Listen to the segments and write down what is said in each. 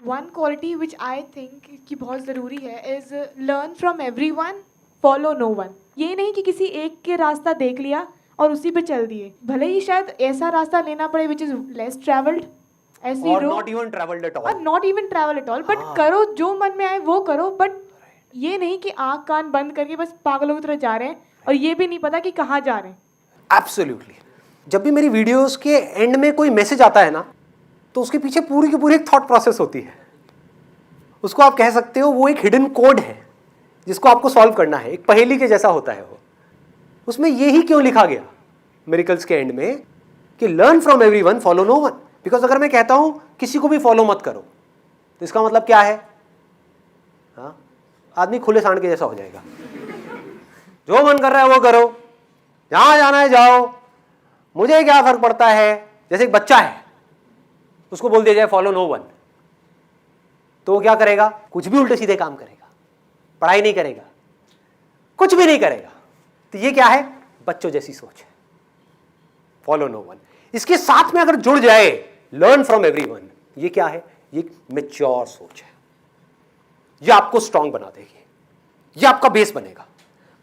One quality which I think कि बहुत ज़रूरी है is learn from everyone, follow no one. ये नहीं कि किसी एक के रास्ता देख लिया और उसी पे चल दिए, भले ही शायद ऐसा रास्ता लेना पड़े विच इज़ लेस ट्रैवल्ड, ऐसी और रो नॉट इवन ट्रैवल्ड एट और all, not even travel at all, but करो जो मन में आए वो करो। बट ये नहीं कि आँख कान बंद करके बस पागलों की तरह जा रहे हैं और ये भी नहीं पता कि कहाँ जा रहे हैं। एब्सोल्युटली। जब भी मेरी वीडियोस के एंड में कोई मैसेज आता है ना, तो उसके पीछे पूरी की पूरी एक थॉट प्रोसेस होती है। उसको आप कह सकते हो वो एक हिडन कोड है जिसको आपको सॉल्व करना है, एक पहेली के जैसा होता है वो। उसमें यही क्यों लिखा गया मिरेकल्स के एंड में कि learn from everyone, follow no one. Because अगर मैं कहता हूं किसी को भी फॉलो मत करो, तो इसका मतलब क्या है? हाँ, आदमी खुले सांड के जैसा हो जाएगा। जो मन कर रहा है वो करो, जहां जाना है जाओ, मुझे क्या फर्क पड़ता है। जैसे एक बच्चा है, उसको बोल दिया जाए फॉलो नो वन, तो वो क्या करेगा? कुछ भी उल्टे सीधे काम करेगा, पढ़ाई नहीं करेगा, कुछ भी नहीं करेगा। तो ये क्या है? बच्चों जैसी सोच है, फॉलो नो वन। इसके साथ में अगर जुड़ जाए लर्न फ्रॉम एवरीवन, ये क्या है? ये मैच्योर सोच है। ये आपको स्ट्रांग बना देगी, ये आपका बेस बनेगा।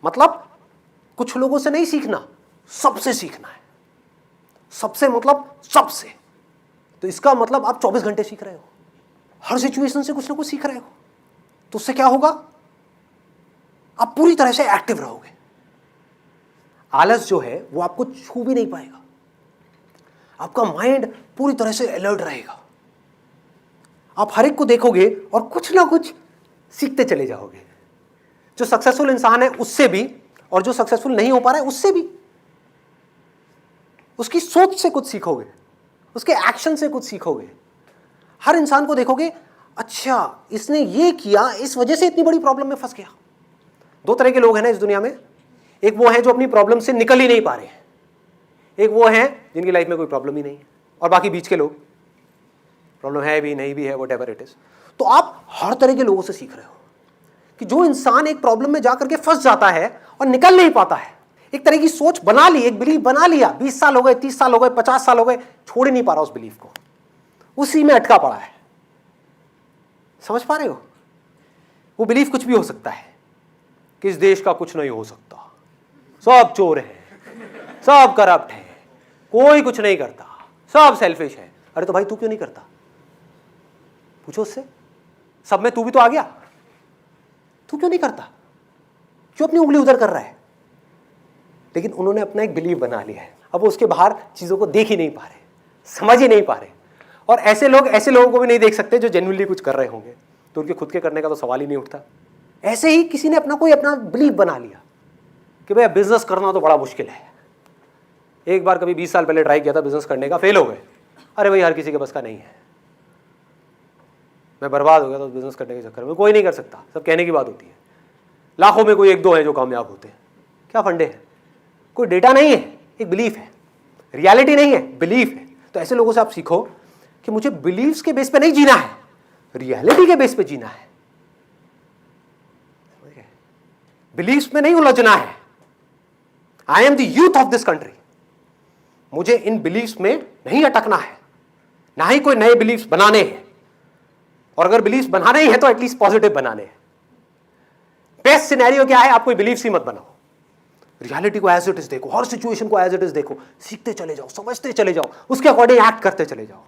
मतलब कुछ लोगों से नहीं सीखना, सबसे सीखना है। सबसे मतलब सबसे। तो इसका मतलब आप 24 घंटे सीख रहे हो, हर सिचुएशन से कुछ ना कुछ सीख रहे हो, तो उससे क्या होगा? आप पूरी तरह से एक्टिव रहोगे। आलस जो है वो आपको छू भी नहीं पाएगा, आपका माइंड पूरी तरह से अलर्ट रहेगा। आप हर एक को देखोगे और कुछ ना कुछ सीखते चले जाओगे। जो सक्सेसफुल इंसान है उससे भी, और जो सक्सेसफुल नहीं हो पा रहा है उससे भी। उसकी सोच से कुछ सीखोगे, उसके एक्शन से कुछ सीखोगे। हर इंसान को देखोगे, अच्छा इसने ये किया, इस वजह से इतनी बड़ी प्रॉब्लम में फंस गया। दो तरह के लोग हैं ना इस दुनिया में। एक वो हैं जो अपनी प्रॉब्लम से निकल ही नहीं पा रहे हैं, एक वो हैं जिनकी लाइफ में कोई प्रॉब्लम ही नहीं है, और बाकी बीच के लोग, प्रॉब्लम है भी नहीं भी है, वट एवर इट इज। तो आप हर तरह के लोगों से सीख रहे हो कि जो इंसान एक प्रॉब्लम में जाकर के फंस जाता है और निकल नहीं पाता है, एक तरह की सोच बना ली, एक बिलीफ बना लिया, 20 साल हो गए, 30 साल हो गए, 50 साल हो गए, छोड़ ही नहीं पा रहा उस बिलीफ को, उसी में अटका पड़ा है। समझ पा रहे हो? वो बिलीफ कुछ भी हो सकता है कि इस देश का कुछ नहीं हो सकता, सब चोर हैं, सब करप्ट हैं, कोई कुछ नहीं करता, सब सेल्फिश है। अरे तो भाई तू क्यों नहीं करता? पूछो उससे। सब में तू भी तो आ गया, तू क्यों नहीं करता? क्यों अपनी उंगली उधर कर रहा है? लेकिन उन्होंने अपना एक बिलीव बना लिया है, अब वो उसके बाहर चीजों को देख ही नहीं पा रहे, समझ ही नहीं पा रहे। और ऐसे लोगों को भी नहीं देख सकते जो जेन्युइनली कुछ कर रहे होंगे, तो उनके खुद के करने का तो सवाल ही नहीं उठता। ऐसे ही किसी ने अपना बिलीव बना लिया कि भाई बिजनेस करना तो बड़ा मुश्किल है। एक बार कभी 20 साल पहले ट्राई किया था बिजनेस करने का, फेल हो गए। अरे भाई हर किसी के बस का नहीं है, मैं बर्बाद हो गया तो बिजनेस करने के चक्कर में। कोई नहीं कर सकता, सब कहने की बात होती है। लाखों में कोई एक दो है जो कामयाब होते हैं। क्या फंडे हैं? कोई डेटा नहीं है, एक बिलीफ है, रियलिटी नहीं है, बिलीफ है। तो ऐसे लोगों से आप सीखो कि मुझे बिलीव्स के बेस पे नहीं जीना है, रियलिटी के बेस पे जीना है। बिलीव्स में नहीं उलझना है। I am the youth of this country, मुझे इन बिलीव्स में नहीं अटकना है, ना ही कोई नए बिलीव्स बनाने हैं। और अगर बिलीव्स बनाने ही है तो एटलीस्ट पॉजिटिव बनाने हैं। बेस्ट सिनेरियो क्या है? आप कोई बिलीव्स ही मत बनाओ, रियलिटी को एज इट इज देखो, हर सिचुएशन को एज इट इज देखो, सीखते चले जाओ, समझते चले जाओ, उसके अकॉर्डिंग एक्ट करते चले जाओ।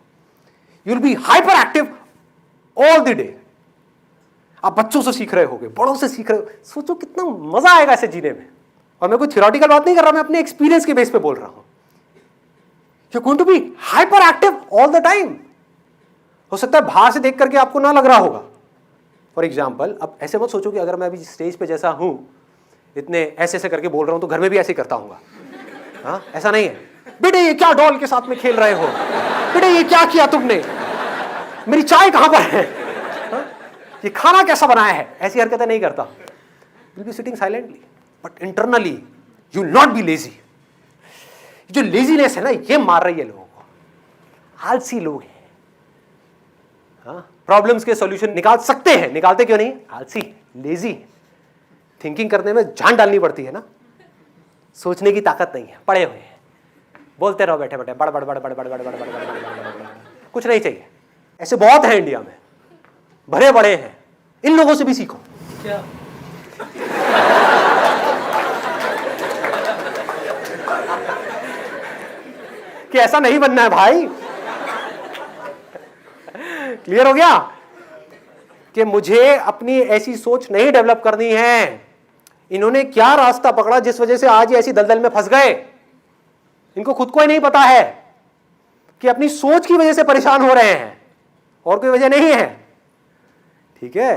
You will be hyper active all the day. आप बच्चों से सीख रहे होगे, बड़ों से सीख रहे हो, सोचो कितना मजा आएगा ऐसे जीने में। और मैं कोई थ्योरेटिकल बात नहीं कर रहा, मैं अपने एक्सपीरियंस के बेस पे बोल रहा हूं। You are going to be hyper active all the time. हो सकता है बाहर से देख करके आपको ना लग रहा होगा। फॉर एग्जाम्पल, अब ऐसे मत सोचो कि अगर मैं अभी स्टेज पे जैसा हूं, इतने ऐसे ऐसे करके बोल रहा हूं, तो घर में भी ऐसे ही करता हूँ। हाँ, ऐसा नहीं है। बेटे ये क्या डॉल के साथ में खेल रहे हो? बेटे ये क्या किया तुमने? मेरी चाय कहां पर है? हाँ? ये खाना कैसा बनाया है? ऐसी हरकतें नहीं करता। Will be sitting silently, but internally you will not be lazy. जो लेजीनेस है ना, ये मार रही है लोगों को। आलसी लोग हैं। हाँ, प्रॉब्लम्स के सॉल्यूशन निकाल सकते हैं, निकालते क्यों नहीं? आलसी, लेजी। थिंकिंग करने में जान डालनी पड़ती है ना, सोचने की ताकत नहीं है, पड़े हुए हैं, बोलते रहो बैठे बैठे बड़ बड़ बड़ बड़ बड़ बड़ बड़ बड़ बड़ बड़, कुछ नहीं चाहिए। ऐसे बहुत है इंडिया में, भरे बड़े हैं, इन लोगों से भी सीखो। क्या? कि ऐसा नहीं बनना है भाई। क्लियर हो गया कि मुझे अपनी ऐसी सोच नहीं डेवलप करनी है। इन्होंने क्या रास्ता पकड़ा जिस वजह से आज ये ऐसी दलदल में फंस गए, इनको खुद को ही नहीं पता है कि अपनी सोच की वजह से परेशान हो रहे हैं, और कोई वजह नहीं है। ठीक है।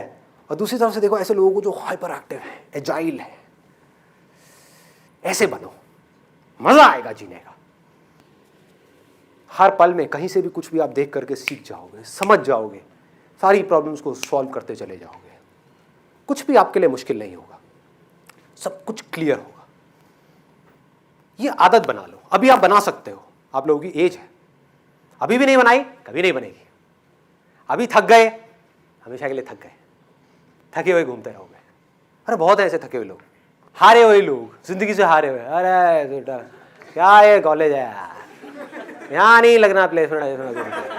और दूसरी तरफ से देखो ऐसे लोगों को जो हाइपर एक्टिव है, एजाइल है, ऐसे बनो, मजा आएगा जीने का। हर पल में कहीं से भी कुछ भी आप देख करके सीख जाओगे, समझ जाओगे, सारी प्रॉब्लम्स को सॉल्व करते चले जाओगे। कुछ भी आपके लिए मुश्किल नहीं होगा, सब कुछ क्लियर होगा। ये आदत बना लो। अभी आप बना सकते हो, आप लोगों की एज है। अभी भी नहीं बनाई, कभी नहीं बनेगी। अभी थक गए, हमेशा के लिए थक गए, थके हुए घूमते रहोगे। अरे बहुत है ऐसे थके हुए लोग, हारे हुए लोग, जिंदगी से हारे हुए। अरे बेटा क्या ये कॉलेज है यार, यहाँ नहीं लगना प्लेसमेंट,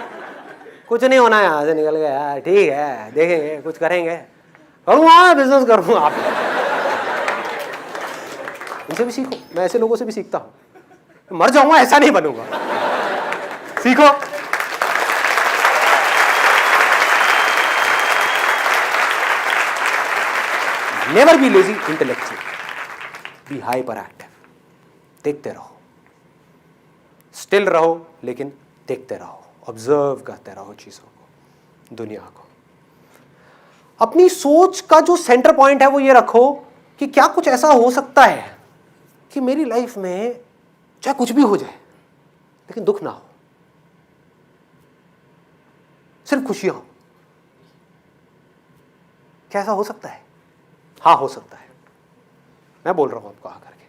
कुछ नहीं होना यहाँ से निकल गया यार। ठीक है देखेंगे, कुछ करेंगे, करूँगा बिजनेस करूँगा। आप इनसे भी सीखो, मैं ऐसे लोगों से भी सीखता हूँ। मर जाऊंगा ऐसा नहीं बनूंगा, सीखो। Never be lazy intellectual, be hyper active. देखते रहो, स्टिल रहो, लेकिन देखते रहो, ऑब्जर्व करते रहो चीजों को, दुनिया को। अपनी सोच का जो सेंटर पॉइंट है वो ये रखो कि क्या कुछ ऐसा हो सकता है कि मेरी लाइफ में चाहे कुछ भी हो जाए लेकिन दुख ना हो, सिर्फ खुशियां हो। क्या ऐसा हो सकता है? हाँ हो सकता है। मैं बोल रहा हूं आपको आकर के,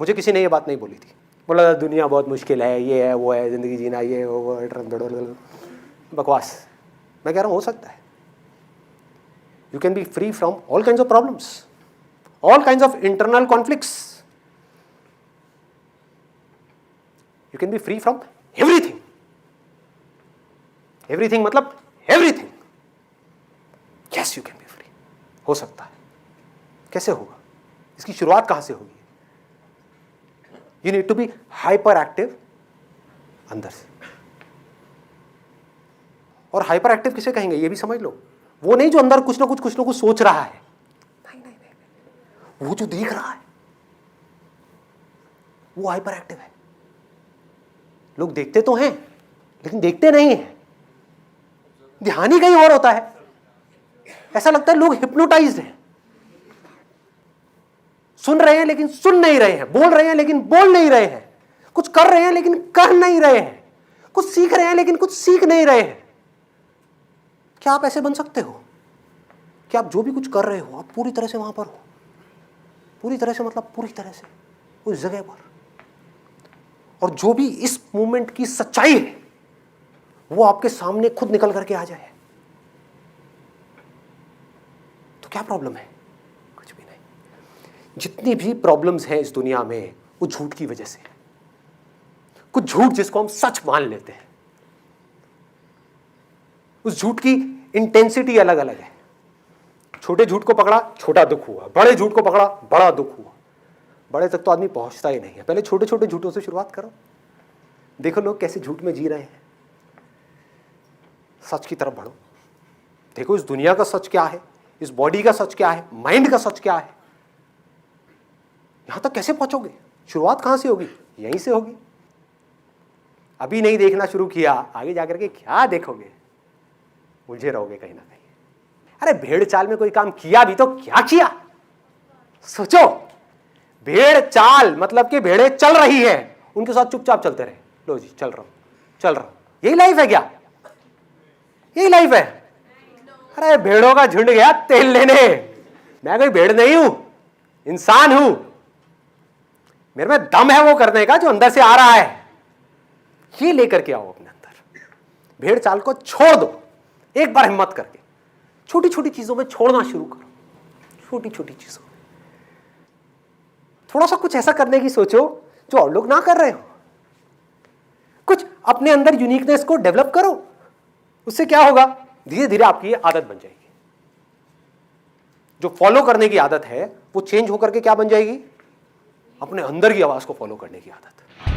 मुझे किसी ने ये बात नहीं बोली थी। बोला दुनिया बहुत मुश्किल है, ये है वो है, जिंदगी जीना ये वो, बकवास। मैं कह रहा हूं हो सकता है। You can be free from all kinds of problems, all kinds of internal conflicts. You can be free from everything. Everything मतलब everything. Yes, you can be free. हो सकता है। कैसे होगा? इसकी शुरुआत कहां से होगी? You need to be hyper active अंदर से। और हाइपर एक्टिव किसे कहेंगे ये भी समझ लो। वो नहीं जो अंदर कुछ ना कुछ सोच रहा है, नहीं, वो जो देख रहा है वो हाइपर एक्टिव है। लोग देखते तो हैं लेकिन देखते नहीं हैं, ध्यान ही कहीं और होता है। ऐसा लगता है लोग हिप्नोटाइज्ड हैं, सुन रहे हैं लेकिन सुन नहीं रहे हैं, बोल रहे हैं लेकिन बोल नहीं रहे हैं, कुछ कर रहे हैं लेकिन कर नहीं रहे हैं, कुछ सीख रहे हैं लेकिन कुछ सीख नहीं रहे हैं। क्या आप ऐसे बन सकते हो कि आप जो भी कुछ कर रहे हो आप पूरी तरह से वहां पर हो? पूरी तरह से मतलब पूरी तरह से उस जगह पर, और जो भी इस मूवमेंट की सच्चाई है वो आपके सामने खुद निकल करके आ जाए, तो क्या प्रॉब्लम है? कुछ भी नहीं। जितनी भी प्रॉब्लम्स हैं इस दुनिया में वो झूठ की वजह से है। कुछ झूठ जिसको हम सच मान लेते हैं, उस झूठ की इंटेंसिटी अलग अलग है। छोटे झूठ को पकड़ा, छोटा दुख हुआ। बड़े झूठ को पकड़ा, बड़ा दुख हुआ। बड़े तक तो आदमी पहुंचता ही नहीं है। पहले छोटे छोटे झूठों से शुरुआत करो, देखो लोग कैसे झूठ में जी रहे हैं। सच की तरफ बढ़ो, देखो इस दुनिया का सच क्या है, इस बॉडी का सच क्या है, माइंड का सच क्या है। यहां तक कैसे पहुंचोगे? शुरुआत कहां से होगी? यहीं से होगी। अभी नहीं देखना शुरू किया, आगे जाकर के क्या देखोगे? उलझे रहोगे कहीं ना कहीं। अरे भेड़ चाल में कोई काम किया भी तो क्या किया? सोचो, भेड़ चाल मतलब कि भेड़ें चल रही है, उनके साथ चुपचाप चलते रहे। लो जी चल रहा हूं। यही लाइफ है क्या? यही लाइफ है? अरे भेड़ों का झुंड गया तेल लेने। मैं कोई भेड़ नहीं हूं, इंसान हूं। मेरे में दम है वो करने का जो अंदर से आ रहा है। ये लेकर के आओ अपने अंदर। भेड़ चाल को छोड़ दो, एक बार हिम्मत करके छोटी छोटी चीजों में छोड़ना शुरू करो। छोटी छोटी चीजों में थोड़ा सा कुछ ऐसा करने की सोचो जो और लोग ना कर रहे हो। कुछ अपने अंदर यूनिकनेस को डेवलप करो। उससे क्या होगा? धीरे धीरे आपकी ये आदत बन जाएगी। जो फॉलो करने की आदत है वो चेंज होकर के क्या बन जाएगी? अपने अंदर की आवाज को फॉलो करने की आदत।